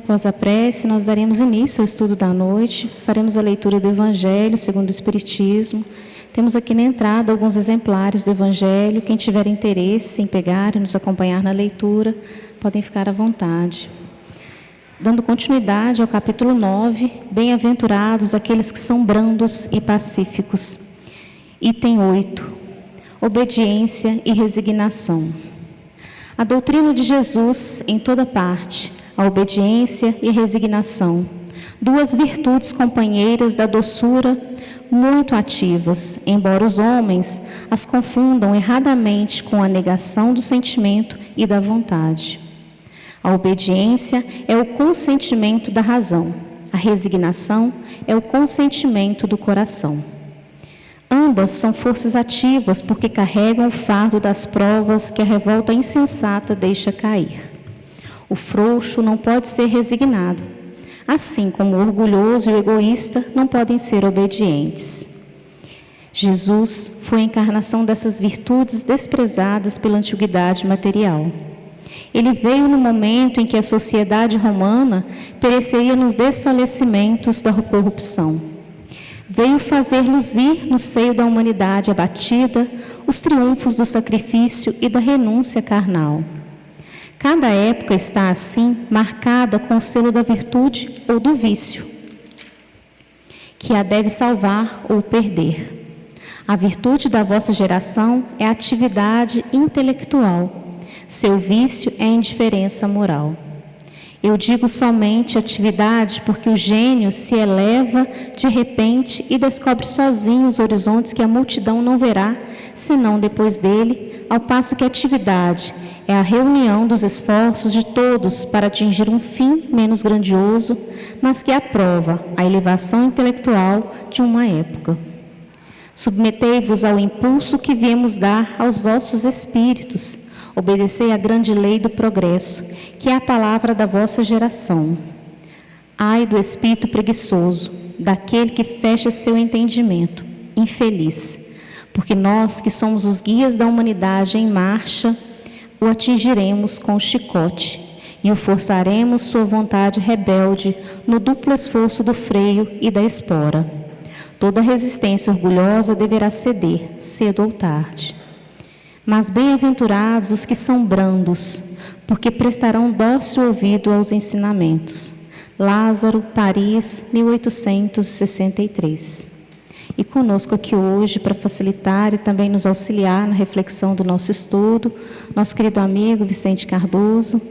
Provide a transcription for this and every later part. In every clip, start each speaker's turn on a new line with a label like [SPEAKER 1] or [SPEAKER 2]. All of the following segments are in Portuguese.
[SPEAKER 1] após a prece, nós daremos início ao estudo da noite, faremos a leitura do Evangelho segundo o Espiritismo. Temos aqui na entrada alguns exemplares do Evangelho. Quem tiver interesse em pegar e nos acompanhar na leitura, podem ficar à vontade. Dando continuidade ao capítulo 9, bem-aventurados aqueles que são brandos e pacíficos. Item 8, obediência e resignação. A doutrina de Jesus, em toda parte, a obediência e a resignação, duas virtudes companheiras da doçura, muito ativas, embora os homens as confundam erradamente com a negação do sentimento e da vontade. A obediência é o consentimento da razão, a resignação é o consentimento do coração. Ambas são forças ativas porque carregam o fardo das provas que a revolta insensata deixa cair. O frouxo não pode ser resignado, assim como o orgulhoso e o egoísta não podem ser obedientes. Jesus foi a encarnação dessas virtudes desprezadas pela antiguidade material. Ele veio no momento em que a sociedade romana pereceria nos desfalecimentos da corrupção. Veio fazer luzir no seio da humanidade abatida os triunfos do sacrifício e da renúncia carnal. Cada época está, assim, marcada com o selo da virtude ou do vício, que a deve salvar ou perder. A virtude da vossa geração é a atividade intelectual. Seu vício é a indiferença moral. Eu digo somente atividade porque o gênio se eleva de repente e descobre sozinho os horizontes que a multidão não verá, senão depois dele, ao passo que a atividade é a reunião dos esforços de todos para atingir um fim menos grandioso, mas que aprova a elevação intelectual de uma época. Submetei-vos ao impulso que viemos dar aos vossos espíritos. Obedecei à grande lei do progresso, que é a palavra da vossa geração. Ai do espírito preguiçoso, daquele que fecha seu entendimento, infeliz, porque nós, que somos os guias da humanidade em marcha, o atingiremos com o chicote e o forçaremos sua vontade rebelde no duplo esforço do freio e da espora. Toda resistência orgulhosa deverá ceder, cedo ou tarde. Mas bem-aventurados os que são brandos, porque prestarão dócil ouvido aos ensinamentos. Lázaro, Paris, 1863. E conosco aqui hoje, para facilitar e também nos auxiliar na reflexão do nosso estudo, nosso querido amigo Vicente Cardoso.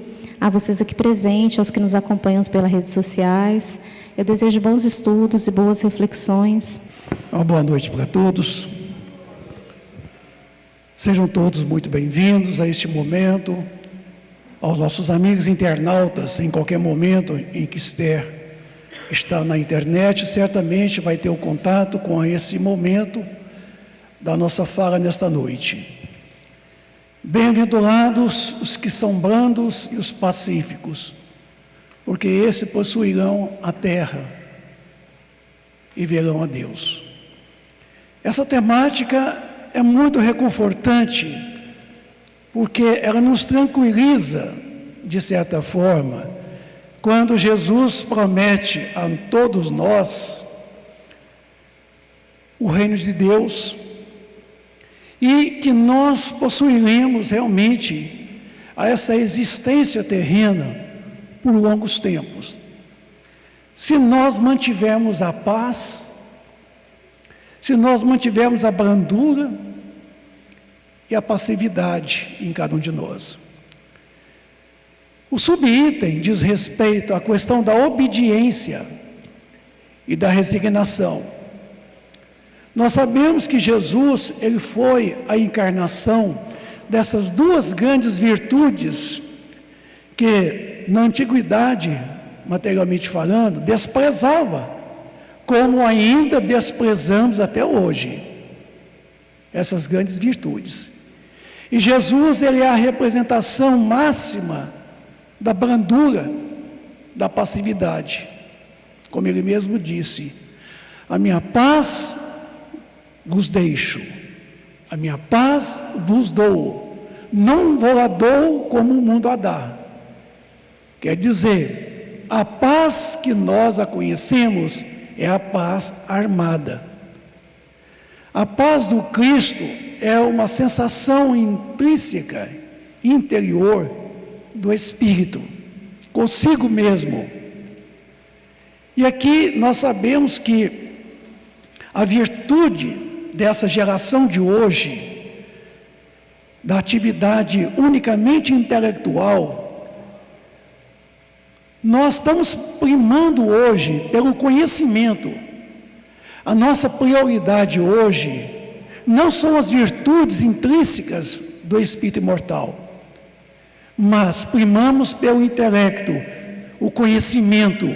[SPEAKER 1] A vocês aqui presentes, aos que nos acompanham pelas redes sociais, eu desejo bons estudos e boas reflexões.
[SPEAKER 2] Uma boa noite para todos. Sejam todos muito bem-vindos a este momento, aos nossos amigos internautas, em qualquer momento em que está na internet, certamente vai ter o contato com esse momento da nossa fala nesta noite. Bem-aventurados os que são brandos e os pacíficos, porque esses possuirão a terra e verão a Deus. Essa temática é muito reconfortante, porque ela nos tranquiliza, de certa forma, quando Jesus promete a todos nós o reino de Deus e que nós possuiremos realmente essa existência terrena por longos tempos. Se nós mantivermos a paz, se nós mantivermos a brandura e a passividade em cada um de nós. O subitem diz respeito à questão da obediência e da resignação. Nós sabemos que Jesus, ele foi a encarnação dessas duas grandes virtudes que, na antiguidade, materialmente falando, desprezava, como ainda desprezamos até hoje, essas grandes virtudes. E Jesus, ele é a representação máxima da brandura, da passividade. Como ele mesmo disse, a minha paz vos deixo, a minha paz vos dou, não vou a dou como o mundo a dá. Quer dizer, a paz que nós a conhecemos é a paz armada. A paz do Cristo é uma sensação intrínseca, interior do Espírito, consigo mesmo. E aqui nós sabemos que a virtude dessa geração de hoje, da atividade unicamente intelectual, nós estamos primando hoje pelo conhecimento. A nossa prioridade hoje não são as virtudes intrínsecas do espírito imortal, mas primamos pelo intelecto, o conhecimento.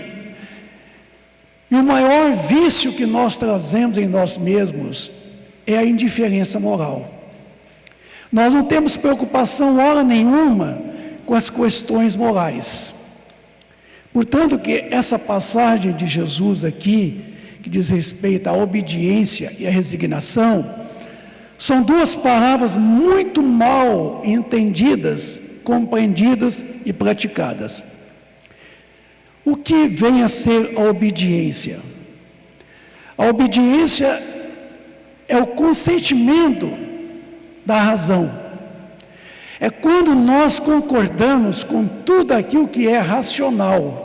[SPEAKER 2] E o maior vício que nós trazemos em nós mesmos é a indiferença moral. Nós não temos preocupação, hora nenhuma, com as questões morais. Portanto, que essa passagem de Jesus aqui, que diz respeito à obediência e à resignação, são duas palavras muito mal entendidas, compreendidas e praticadas. O que vem a ser a obediência? A obediência é o consentimento da razão. É quando nós concordamos com tudo aquilo que é racional.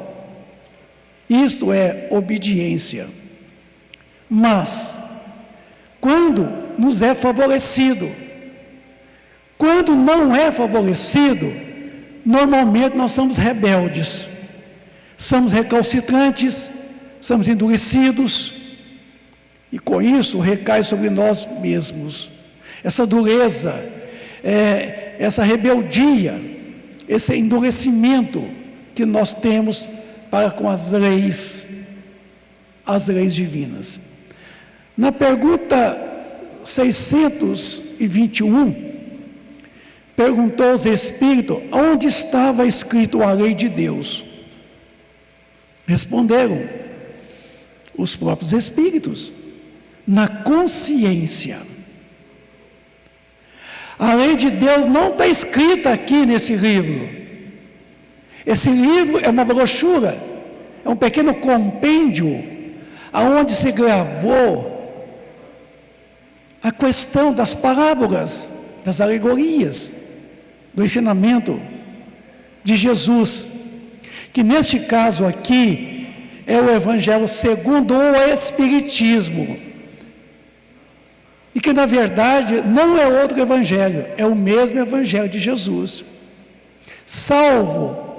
[SPEAKER 2] Isto é obediência. Mas, quando nos é favorecido, quando não é favorecido, normalmente nós somos rebeldes, somos recalcitrantes, somos endurecidos, e com isso recai sobre nós mesmos essa dureza, essa rebeldia, esse endurecimento que nós temos para com as leis divinas. Na pergunta 621, perguntou os espíritos onde estava escrito a lei de Deus. Responderam os próprios espíritos: na consciência. A lei de Deus não está escrita aqui nesse livro. Esse livro é uma brochura, é um pequeno compêndio, aonde se gravou a questão das parábolas, das alegorias, do ensinamento de Jesus, que neste caso aqui é o Evangelho segundo o Espiritismo, e que na verdade não é outro Evangelho, é o mesmo Evangelho de Jesus, salvo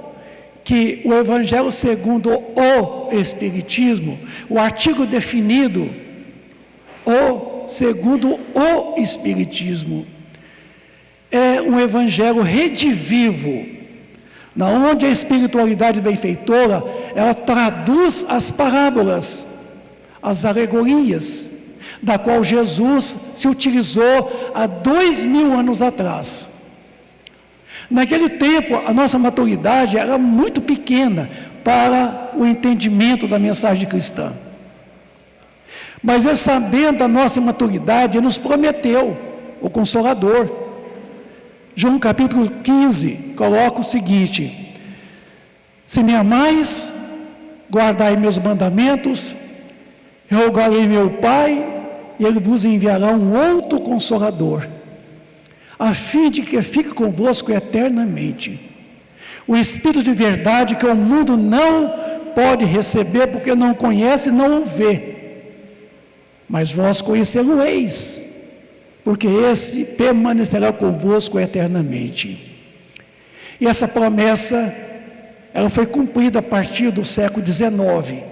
[SPEAKER 2] que o Evangelho segundo o Espiritismo, o artigo definido, o segundo o Espiritismo, é um Evangelho redivivo, na onde a espiritualidade benfeitora, ela traduz as parábolas, as alegorias, da qual Jesus se utilizou há 2000 anos atrás. Naquele tempo, a nossa maturidade era muito pequena para o entendimento da mensagem cristã. Mas ele, sabendo da nossa maturidade, ele nos prometeu o Consolador. João capítulo 15 coloca o seguinte: se me amais, guardai meus mandamentos, rogarei meu Pai, e ele vos enviará um outro Consolador, a fim de que fique convosco eternamente. O Espírito de verdade que o mundo não pode receber, porque não conhece e não o vê. Mas vós conhecê-lo-eis, porque esse permanecerá convosco eternamente. E essa promessa, ela foi cumprida a partir do século XIX,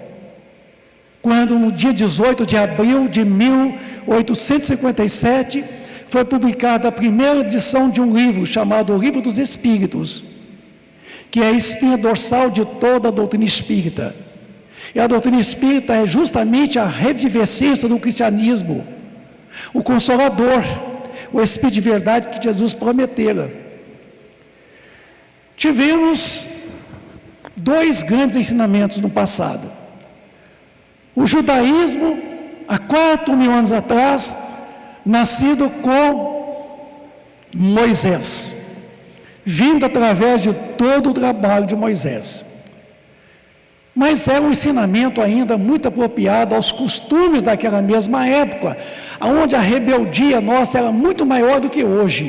[SPEAKER 2] quando no dia 18 de abril de 1857, foi publicada a primeira edição de um livro chamado O Livro dos Espíritos, que é a espinha dorsal de toda a doutrina espírita. E a doutrina espírita é justamente a revivescência do cristianismo, o Consolador, o Espírito de verdade que Jesus prometera. Tivemos dois grandes ensinamentos no passado. O judaísmo, há 4.000 anos atrás, nascido com Moisés, vindo através de todo o trabalho de Moisés. Mas era um ensinamento ainda muito apropriado aos costumes daquela mesma época, onde a rebeldia nossa era muito maior do que hoje,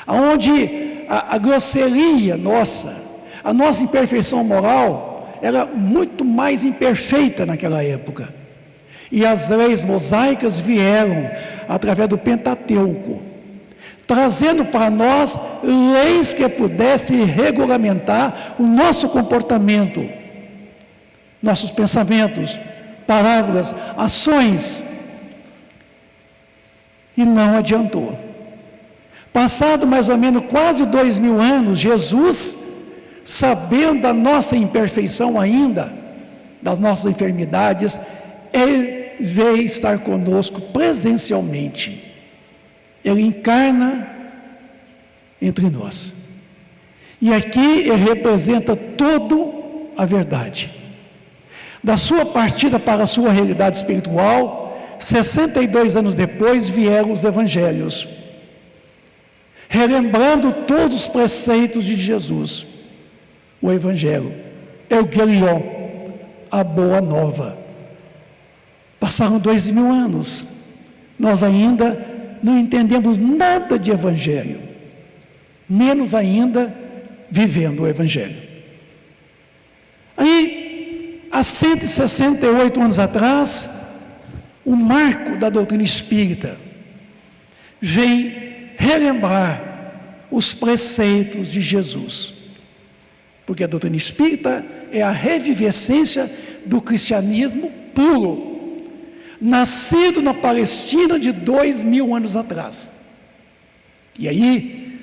[SPEAKER 2] onde a grosseria nossa, a nossa imperfeição moral era muito mais imperfeita naquela época. E as leis mosaicas vieram através do Pentateuco, trazendo para nós leis que pudessem regulamentar o nosso comportamento, nossos pensamentos, palavras, ações. E não adiantou. Passado mais ou menos quase 2000 anos, Jesus, sabendo da nossa imperfeição ainda, das nossas enfermidades, Ele veio estar conosco presencialmente. Ele encarna entre nós. E aqui Ele representa toda a verdade. Da sua partida para a sua realidade espiritual, 62 anos depois vieram os evangelhos, relembrando todos os preceitos de Jesus. O evangelho, Evangelion, a boa nova. Passaram 2000 anos, nós ainda não entendemos nada de evangelho, menos ainda vivendo o evangelho. Aí, há 168 anos atrás, o marco da doutrina espírita vem relembrar os preceitos de Jesus, porque a doutrina espírita é a revivescência do cristianismo puro, nascido na Palestina de 2000 anos atrás. E aí,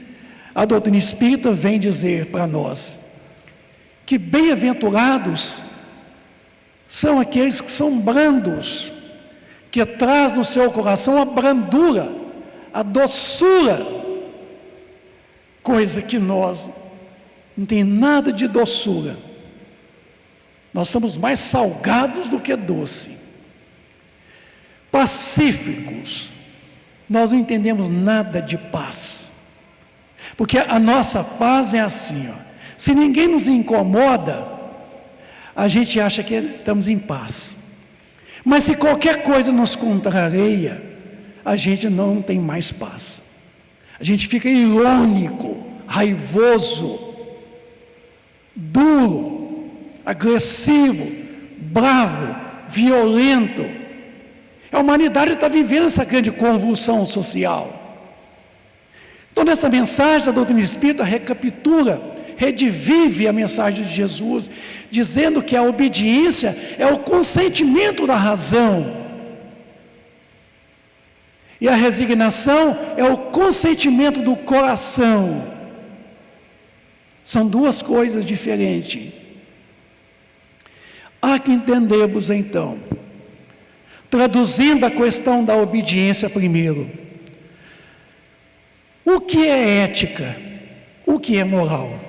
[SPEAKER 2] a doutrina espírita vem dizer para nós que bem-aventurados são aqueles que são brandos, que traz no seu coração a brandura, a doçura, coisa que nós não tem nada de doçura. Nós somos mais salgados do que doce. Pacíficos, nós não entendemos nada de paz, porque a nossa paz é assim, ó, se ninguém nos incomoda, a gente acha que estamos em paz, mas se qualquer coisa nos contraria, a gente não tem mais paz, a gente fica irônico, raivoso, duro, agressivo, bravo, violento. A humanidade está vivendo essa grande convulsão social. Então, nessa mensagem, a doutrina espírita recapitula, redivive a mensagem de Jesus, dizendo que a obediência é o consentimento da razão, e a resignação é o consentimento do coração. São duas coisas diferentes. Há que entendermos então, traduzindo a questão da obediência primeiro, o que é ética? O que é moral?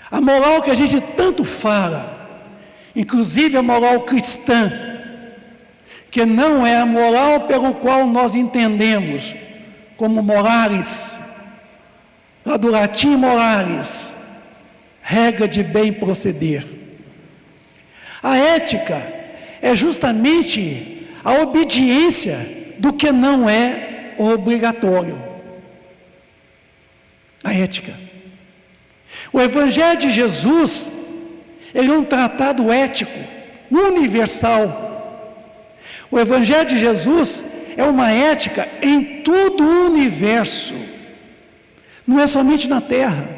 [SPEAKER 2] A moral que a gente tanto fala, inclusive a moral cristã, que não é a moral pelo qual nós entendemos como moralis, lá do latim moralis, regra de bem proceder. A ética é justamente a obediência do que não é obrigatório. A ética. O Evangelho de Jesus, ele é um tratado ético, universal. O Evangelho de Jesus é uma ética em todo o universo, não é somente na Terra.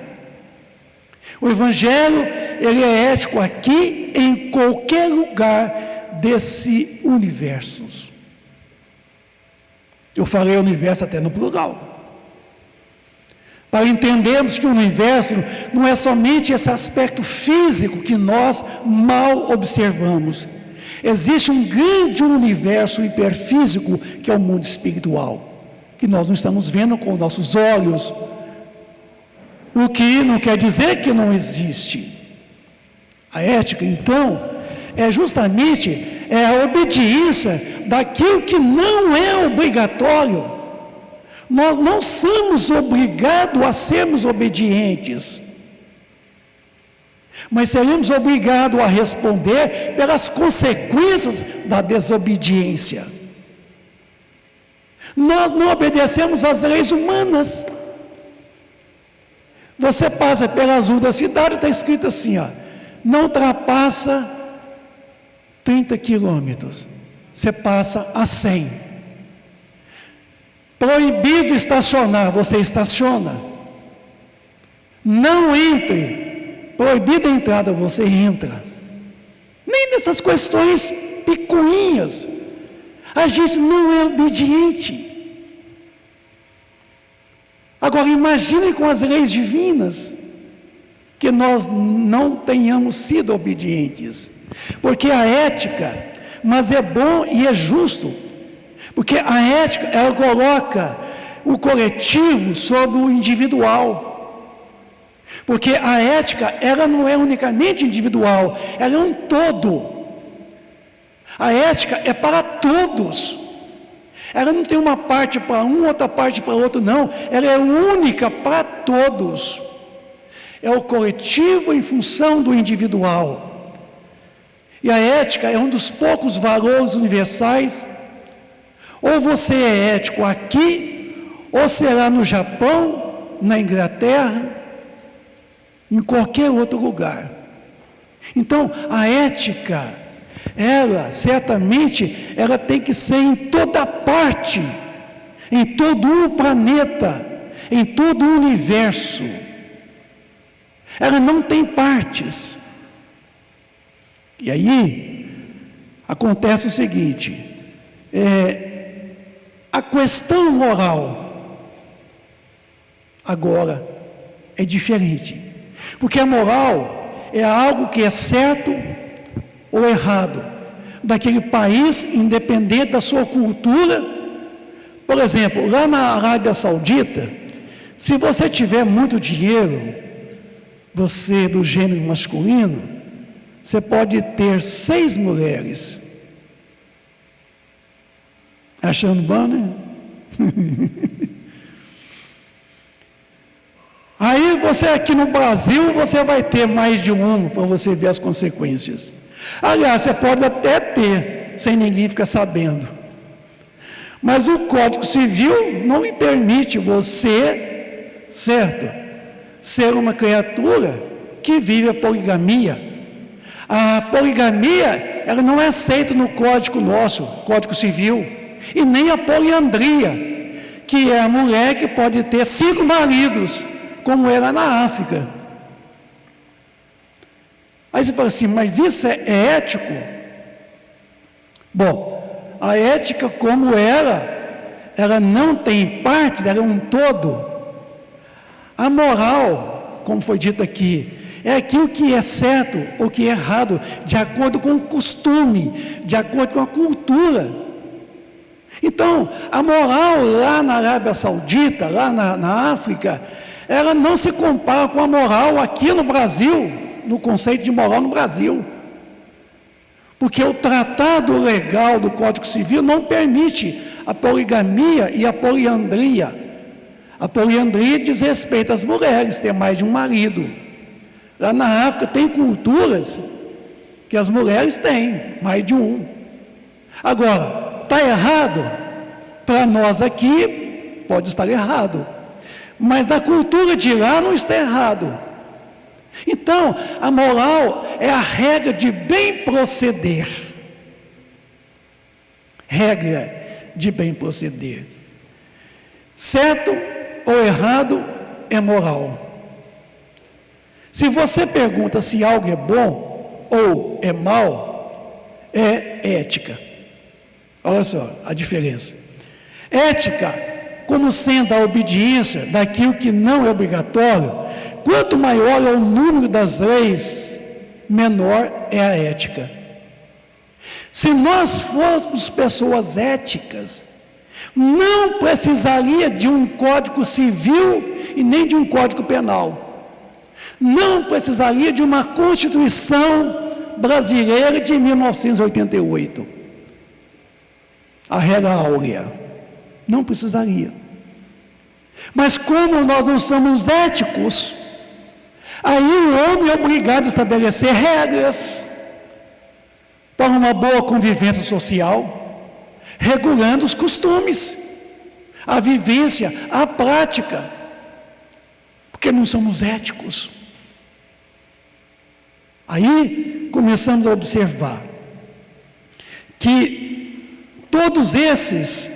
[SPEAKER 2] O Evangelho, ele é ético aqui, em qualquer lugar desse universo. Eu falei universo até no plural, para entendermos que o universo não é somente esse aspecto físico que nós mal observamos. Existe um grande universo hiperfísico que é o mundo espiritual, que nós não estamos vendo com nossos olhos, o que não quer dizer que não existe. A ética, então, é justamente a obediência daquilo que não é obrigatório. Nós não somos obrigados a sermos obedientes. mas seremos obrigados a responder pelas consequências da desobediência. Nós não obedecemos às leis humanas. Você passa pelas ruas da cidade, está escrito assim, ó, não ultrapassa 30 quilômetros, você passa a 100. Proibido estacionar, você estaciona. Não entre, proibida a entrada, você entra. Nem nessas questões picuinhas, a gente não é obediente. Agora imagine com as leis divinas, que nós não tenhamos sido obedientes, porque a ética, mas é bom e é justo, porque a ética, ela coloca o coletivo sobre o individual, porque a ética, ela não é unicamente individual, ela é um todo. A ética é para todos, ela não tem uma parte para um, outra parte para outro, não, ela é única para todos, é o coletivo em função do individual. E a ética é um dos poucos valores universais. Ou você é ético aqui, ou será no Japão, na Inglaterra, em qualquer outro lugar. Então, a ética, ela, certamente, ela tem que ser em toda parte, em todo o planeta, em todo o universo. Ela não tem partes. E aí, acontece o seguinte, a questão moral, agora, é diferente. Porque a moral é algo que é certo ou errado, daquele país, independente da sua cultura. Por exemplo, lá na Arábia Saudita, se você tiver muito dinheiro, você do gênero masculino, você pode ter 6 mulheres. Achando bom, né? Aí você aqui no Brasil, você vai ter mais de uma, para você ver as consequências. Aliás, você pode até ter, sem ninguém ficar sabendo. Mas o Código Civil não lhe permite você, certo, ser uma criatura que vive a poligamia. A poligamia, ela não é aceita no Código nosso, Código Civil, e nem a poliandria, que é a mulher que pode ter 5 maridos, como era na África. Aí você fala assim, mas isso é ético? Bom, a ética como ela não tem partes, ela é um todo. A moral, como foi dito aqui, é aquilo que é certo ou que é errado, de acordo com o costume, de acordo com a cultura. Então, a moral lá na Arábia Saudita, lá na África, ela não se compara com a moral aqui no Brasil, no conceito de moral no Brasil. Porque o tratado legal do Código Civil não permite a poligamia e a poliandria. A poliandria diz respeito às mulheres, ter mais de um marido. Lá na África tem culturas que as mulheres têm mais de um. Agora, está errado? Para nós aqui, pode estar errado. Mas na cultura de lá não está errado. Então, a moral é a regra de bem proceder. Regra de bem proceder. Certo ou errado é moral. Se você pergunta se algo é bom ou é mal, é ética. Olha só a diferença. Ética, como sendo a obediência daquilo que não é obrigatório, quanto maior é o número das leis, menor é a ética. Se nós fôssemos pessoas éticas, não precisaria de um código civil e nem de um código penal. Não precisaria de uma Constituição brasileira de 1988. A regra áurea. Não precisaria. Mas como nós não somos éticos, Aí o homem é obrigado a estabelecer regras para uma boa convivência social, regulando os costumes, a vivência, a prática, porque não somos éticos. Aí começamos a observar que todos esses,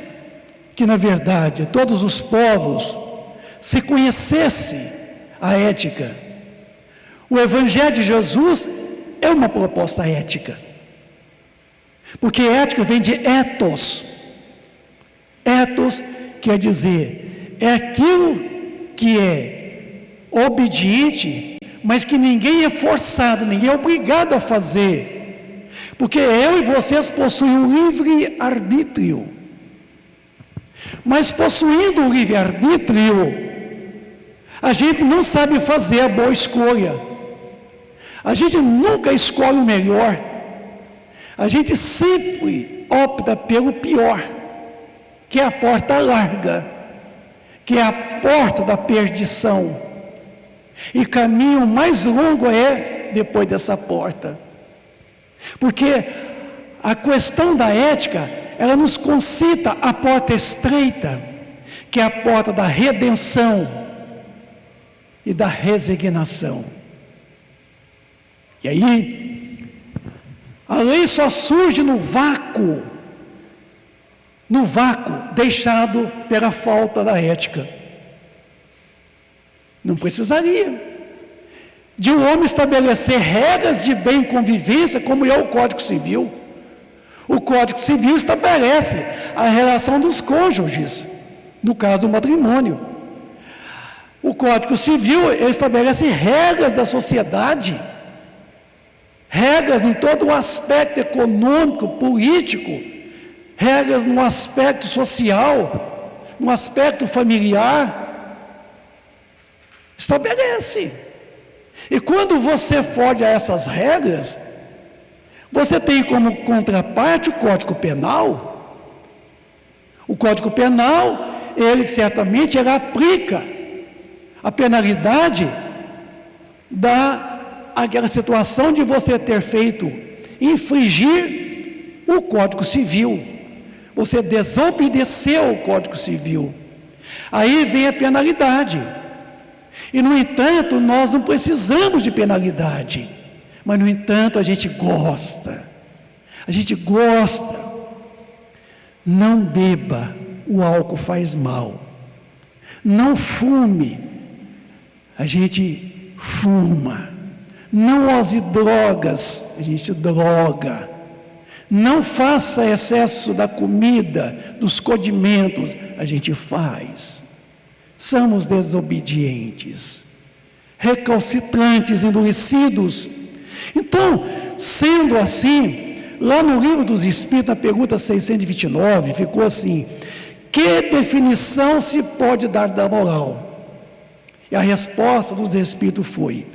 [SPEAKER 2] que na verdade todos os povos, se conhecessem a ética, o Evangelho de Jesus é uma proposta ética, porque ética vem de ethos. Ethos quer dizer, é aquilo que é obediente, mas que ninguém é forçado, ninguém é obrigado a fazer, porque eu e vocês possuem um livre-arbítrio. Mas possuindo o livre-arbítrio, a gente não sabe fazer a boa escolha, a gente nunca escolhe o melhor, a gente sempre opta pelo pior, que é a porta larga, que é a porta da perdição, e caminho mais longo é depois dessa porta, porque a questão da ética, ela nos concita a porta estreita, que é a porta da redenção e da resignação. E aí, a lei só surge no vácuo deixado pela falta da ética. Não precisaria de um homem estabelecer regras de bem convivência, como é o Código Civil. O Código Civil estabelece a relação dos cônjuges, no caso do matrimônio. O Código Civil estabelece regras da sociedade, regras em todo o aspecto econômico, político, regras no aspecto social, no aspecto familiar. Estabelece. E quando você foge a essas regras, você tem como contraparte o Código Penal. O Código Penal, ele certamente aplica a penalidade daquela situação de você ter feito infringir o Código Civil. Você desobedeceu o Código Civil. Aí vem a penalidade. E, no entanto, nós não precisamos de penalidade. Mas, no entanto, a gente gosta. A gente gosta. Não beba, o álcool faz mal. Não fume, a gente fuma. Não use drogas, a gente droga. Não faça excesso da comida, dos condimentos, a gente faz. Somos desobedientes, recalcitrantes, endurecidos. Então, sendo assim, lá no Livro dos Espíritos, na pergunta 629, ficou assim: que definição se pode dar da moral? E a resposta dos Espíritos foi: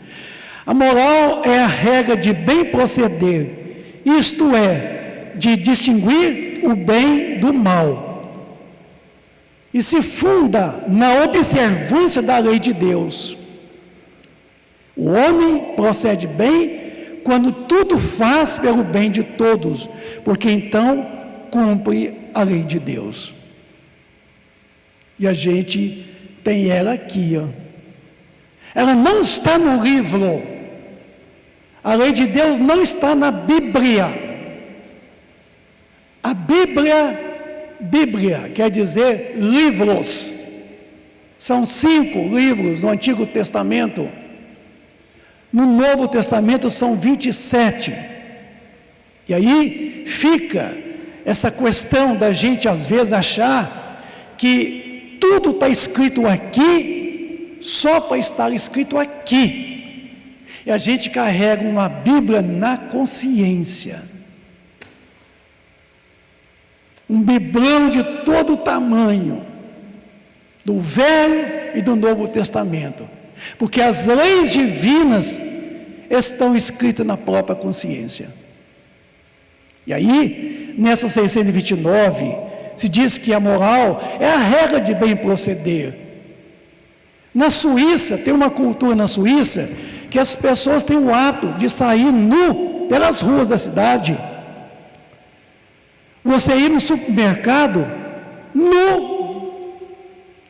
[SPEAKER 2] a moral é a regra de bem proceder, isto é, de distinguir o bem do mal, e se funda na observância da lei de Deus. O homem procede bem quando tudo faz pelo bem de todos, porque então cumpre a lei de Deus. E a gente tem ela aqui, ó. Ela não está no livro. A lei de Deus não está na Bíblia. A Bíblia quer dizer livros. São 5 livros no Antigo Testamento. No Novo Testamento são 27. E aí fica essa questão da gente às vezes achar que tudo está escrito aqui só para estar escrito aqui. E a gente carrega uma Bíblia na consciência. Um biblão de todo tamanho, do Velho e do Novo Testamento, porque as leis divinas estão escritas na própria consciência. E aí, nessa 629, se diz que a moral é a regra de bem proceder. Na Suíça, tem uma cultura na Suíça, que as pessoas têm o hábito de sair nu pelas ruas da cidade. Você ir no supermercado nu,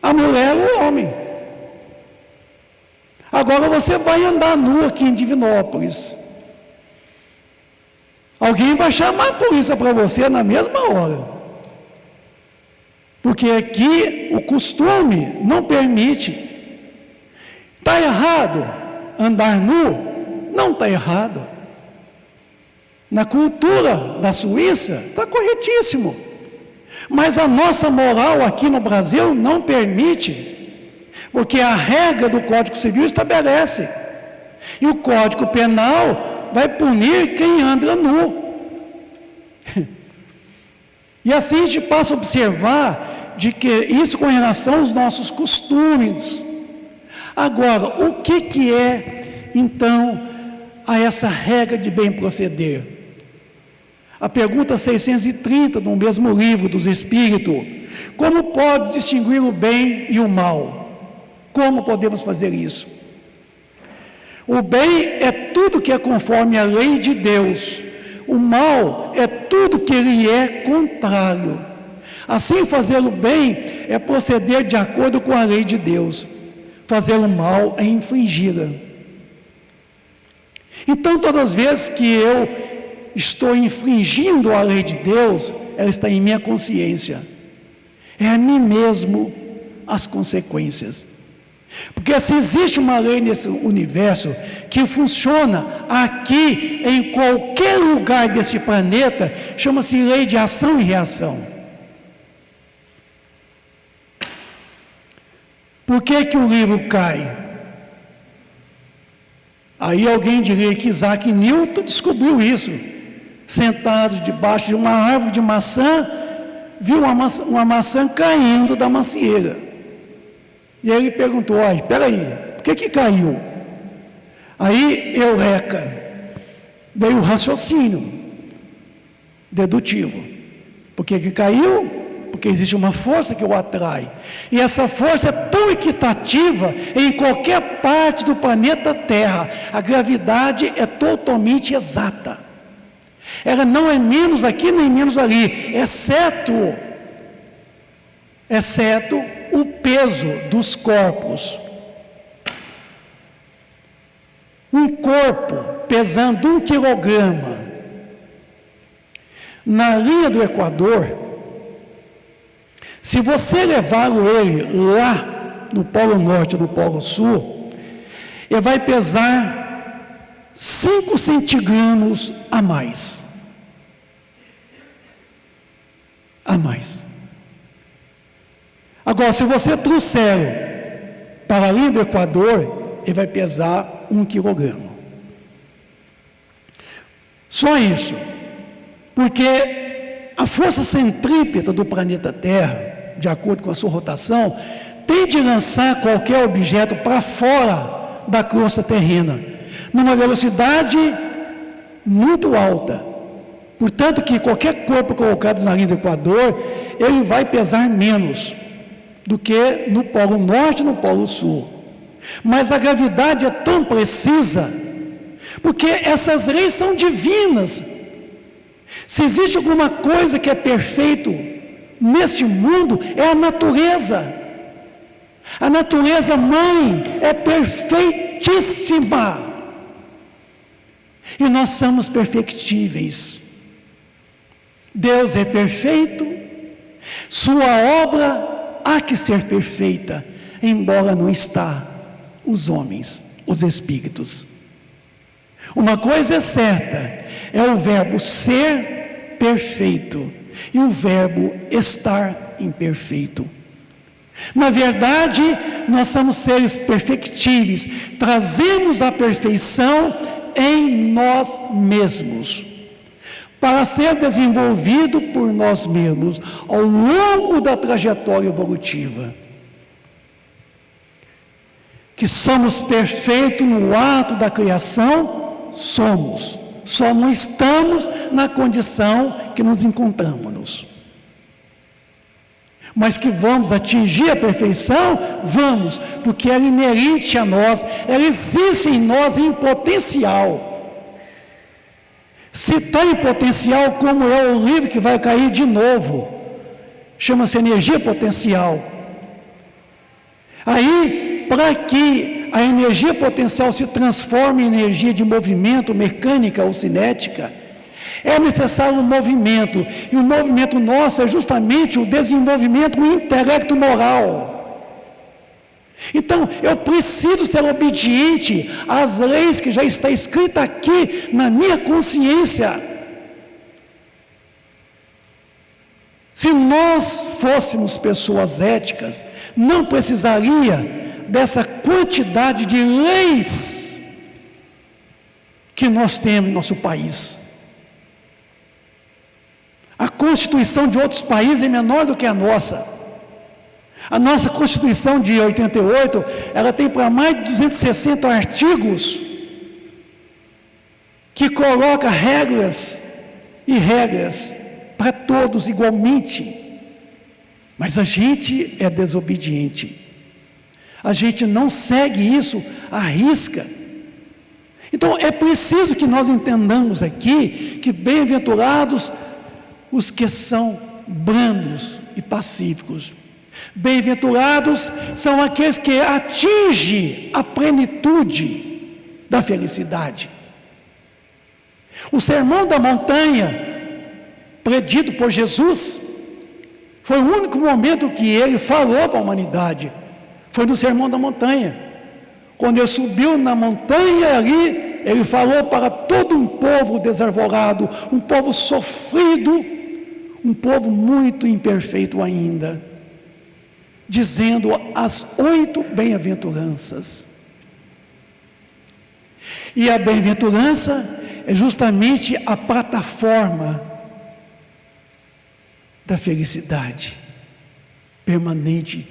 [SPEAKER 2] a mulher ou o homem. Agora você vai andar nu aqui em Divinópolis. Alguém vai chamar a polícia para você na mesma hora. Porque aqui o costume não permite. Está errado andar nu? Não está errado. Na cultura da Suíça, está corretíssimo. Mas a nossa moral aqui no Brasil não permite. Porque a regra do Código Civil estabelece. E o Código Penal vai punir quem anda nu. E assim a gente passa a observar de que isso com relação aos nossos costumes. Agora, o que é, então, a essa regra de bem proceder? A pergunta 630 do mesmo livro dos Espíritos: como pode distinguir o bem e o mal? Como podemos fazer isso? O bem é tudo que é conforme a lei de Deus. O mal é tudo que lhe é contrário. Assim, fazer o bem é proceder de acordo com a lei de Deus. Fazer o mal é infringi-la. Então, todas as vezes que eu estou infringindo a lei de Deus, ela está em minha consciência. É a mim mesmo as consequências. Porque se existe uma lei nesse universo que funciona aqui, em qualquer lugar deste planeta, chama-se lei de ação e reação. Por que o livro cai? Aí alguém diria que Isaac Newton descobriu isso. Sentado debaixo de uma árvore de maçã, viu uma maçã caindo da macieira. E aí ele perguntou: olha, espera aí, por que caiu? Aí, eureka, veio o raciocínio dedutivo. Por que caiu? Porque existe uma força que o atrai. E essa força é tão equitativa em qualquer parte do planeta Terra. A gravidade é totalmente exata. Ela não é menos aqui nem menos ali, exceto o peso dos corpos. Um corpo pesando 1 quilograma na linha do Equador, se você levá-lo ele lá no Polo Norte ou no Polo Sul, ele vai pesar 5 centigramas a mais. A mais. Agora, se você trouxer para a linha do Equador, ele vai pesar 1 quilograma. Só isso. Porque a força centrípeta do planeta Terra, de acordo com a sua rotação, tem de lançar qualquer objeto para fora da crosta terrena, numa velocidade muito alta. Portanto, que qualquer corpo colocado na linha do Equador, ele vai pesar menos do que no Polo Norte e no Polo Sul. Mas a gravidade é tão precisa, porque essas leis são divinas. Se existe alguma coisa que é perfeito neste mundo, é a natureza. A natureza mãe é perfeitíssima. E nós somos perfectíveis. Deus é perfeito, sua obra há que ser perfeita, embora não está os homens, os espíritos. Uma coisa é certa, é o verbo ser perfeito e o verbo estar imperfeito. Na verdade, nós somos seres perfectíveis, trazemos a perfeição em nós mesmos, para ser desenvolvido por nós mesmos ao longo da trajetória evolutiva. Que somos perfeitos no ato da criação, somos. Só não estamos na condição que nos encontramos. Mas que vamos atingir a perfeição? Vamos, porque ela é inerente a nós, ela existe em nós em potencial. Se tão em potencial como é o livro que vai cair de novo, chama-se energia potencial. Aí, para que a energia potencial se transforme em energia de movimento, mecânica ou cinética, é necessário um movimento, e o movimento nosso é justamente o desenvolvimento do intelecto moral. Então, eu preciso ser obediente às leis que já está escrita aqui na minha consciência. Se nós fôssemos pessoas éticas, não precisaria dessa quantidade de leis que nós temos em nosso país. A Constituição de outros países é menor do que a nossa. A nossa Constituição de 88, ela tem para mais de 260 artigos que coloca regras e regras para todos igualmente. Mas a gente é desobediente. A gente não segue isso à risca. Então é preciso que nós entendamos aqui que bem-aventurados os que são brandos e pacíficos. Bem-aventurados são aqueles que atingem a plenitude da felicidade. O sermão da montanha, predito por Jesus, foi o único momento que ele falou para a humanidade. Foi no sermão da montanha. Quando ele subiu na montanha ali, ele falou para todo um povo desarvorado, um povo sofrido, um povo muito imperfeito ainda, dizendo as 8 bem-aventuranças. E a bem-aventurança é justamente a plataforma da felicidade permanente,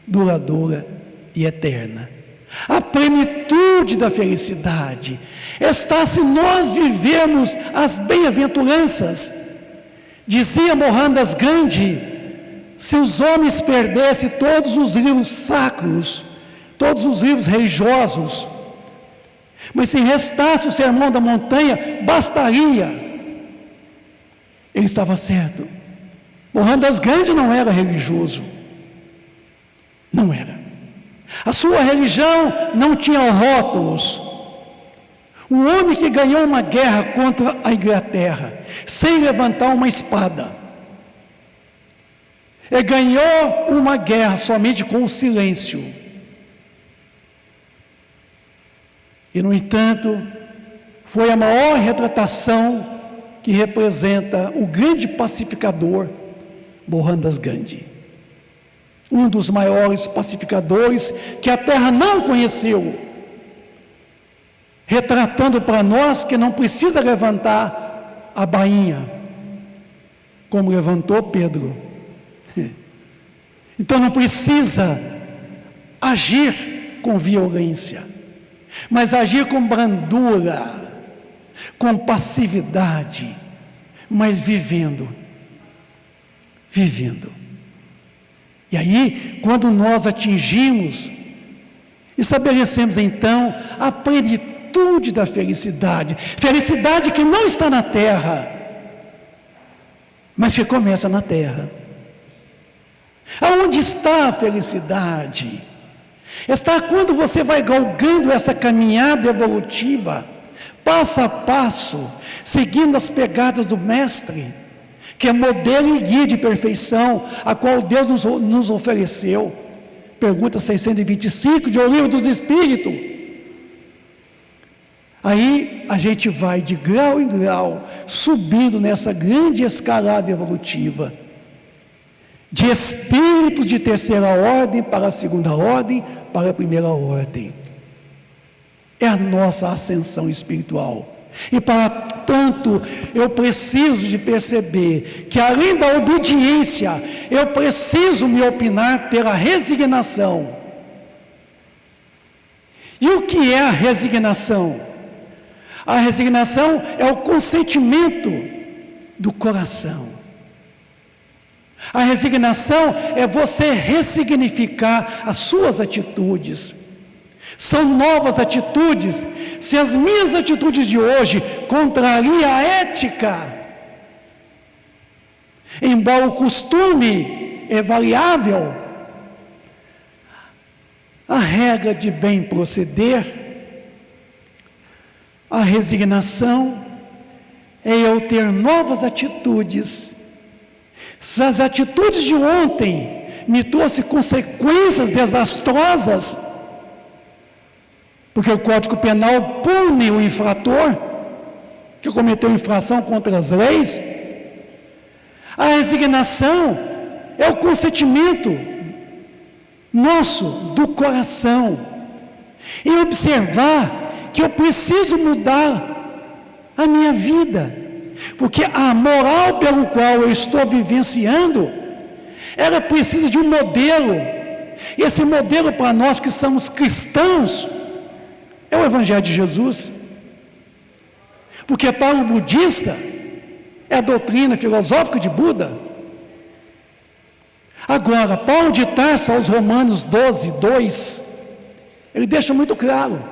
[SPEAKER 2] duradoura e eterna. A plenitude da felicidade está se nós vivemos as bem-aventuranças. Dizia Mohandas Gandhi: se os homens perdessem todos os livros sacros, todos os livros religiosos, mas se restasse o sermão da montanha, bastaria. Ele estava certo. Mohandas Gandhi não era religioso. Não era. A sua religião não tinha rótulos. Um homem que ganhou uma guerra contra a Inglaterra, sem levantar uma espada. Ele ganhou uma guerra somente com o silêncio. E, no entanto, foi a maior retratação que representa o grande pacificador, Mohandas Gandhi. Um dos maiores pacificadores que a terra não conheceu, retratando para nós que não precisa levantar a bainha, como levantou Pedro. Então não precisa agir com violência, mas agir com brandura, com passividade, mas vivendo. E aí, quando nós atingimos, estabelecemos então a plenitude da felicidade, felicidade que não está na terra, mas que começa na terra. Aonde está a felicidade? Está quando você vai galgando essa caminhada evolutiva, passo a passo, seguindo as pegadas do Mestre, que é modelo e guia de perfeição, a qual Deus nos ofereceu. Pergunta 625 de O Livro dos Espíritos. Aí a gente vai de grau em grau, subindo nessa grande escalada evolutiva, de espíritos de terceira ordem para a segunda ordem, para a primeira ordem. É a nossa ascensão espiritual. E para tanto, eu preciso de perceber que além da obediência, eu preciso me opinar pela resignação. E o que é a resignação? A resignação é o consentimento do coração. A resignação é você ressignificar as suas atitudes. São novas atitudes. Se as minhas atitudes de hoje contrariam a ética, embora o costume é variável, a regra de bem proceder, a resignação é eu ter novas atitudes. Se as atitudes de ontem me trouxeram consequências desastrosas, porque o Código Penal pune o infrator que cometeu infração contra as leis, a resignação é o consentimento nosso, do coração, e observar que eu preciso mudar a minha vida, porque a moral pelo qual eu estou vivenciando, ela precisa de um modelo, e esse modelo para nós que somos cristãos, é o Evangelho de Jesus, porque para o budista, é a doutrina filosófica de Buda. Agora, Paulo de Tarso, aos Romanos 12, 2, ele deixa muito claro: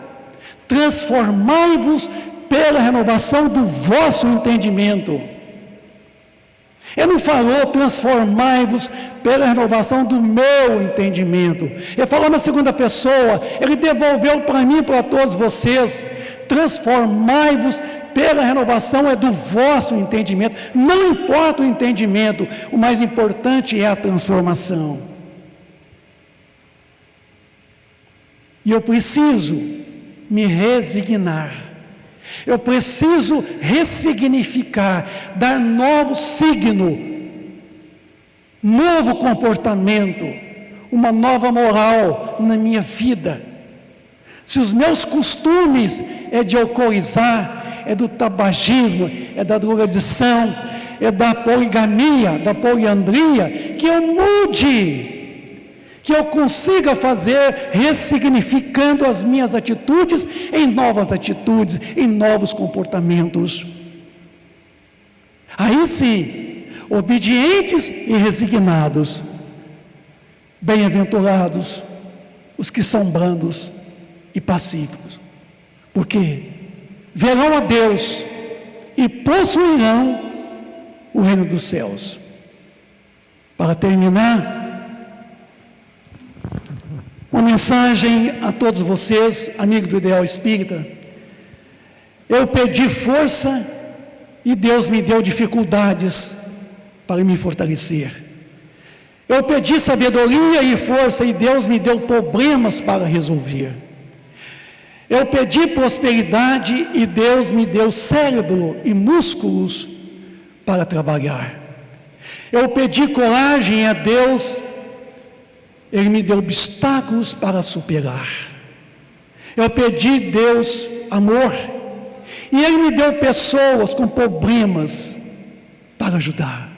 [SPEAKER 2] transformai-vos pela renovação do vosso entendimento. Ele não falou transformai-vos pela renovação do meu entendimento. Ele falou na segunda pessoa, ele devolveu para mim e para todos vocês: transformai-vos pela renovação é do vosso entendimento. Não importa o entendimento, o mais importante é a transformação. E eu preciso me resignar, eu preciso ressignificar, dar novo signo, novo comportamento, uma nova moral na minha vida. Se os meus costumes é de alcoolizar, é do tabagismo, é da drogadição, é da poligamia, da poliandria, que eu mude, que eu consiga fazer ressignificando as minhas atitudes em novas atitudes, em novos comportamentos. Aí sim, obedientes e resignados, bem-aventurados os que são brandos e pacíficos, porque verão a Deus e possuirão o reino dos céus. Para terminar, uma mensagem a todos vocês, amigos do Ideal Espírita. Eu pedi força e Deus me deu dificuldades para me fortalecer. Eu pedi sabedoria e força e Deus me deu problemas para resolver. Eu pedi prosperidade e Deus me deu cérebro e músculos para trabalhar. Eu pedi coragem a Deus, Ele me deu obstáculos para superar. Eu pedi a Deus amor, e Ele me deu pessoas com problemas para ajudar.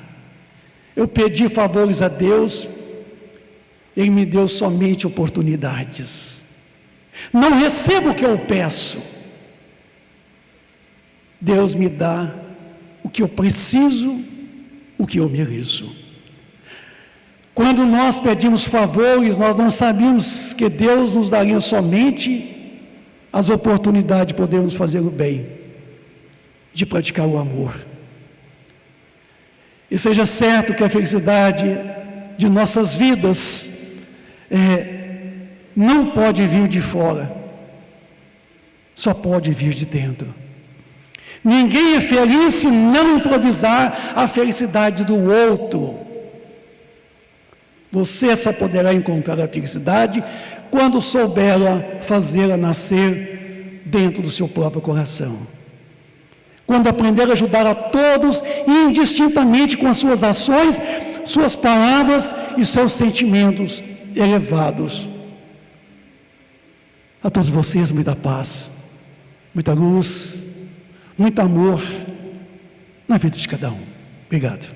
[SPEAKER 2] Eu pedi favores a Deus, Ele me deu somente oportunidades. Não recebo o que eu peço. Deus me dá o que eu preciso, o que eu mereço. Quando nós pedimos favores, nós não sabíamos que Deus nos daria somente as oportunidades de podermos fazer o bem, de praticar o amor. E seja certo que a felicidade de nossas vidas não pode vir de fora, só pode vir de dentro. Ninguém é feliz se não improvisar a felicidade do outro. Você só poderá encontrar a felicidade quando souber fazê-la nascer dentro do seu próprio coração. Quando aprender a ajudar a todos, indistintamente com as suas ações, suas palavras e seus sentimentos elevados. A todos vocês, muita paz, muita luz, muito amor na vida de cada um. Obrigado.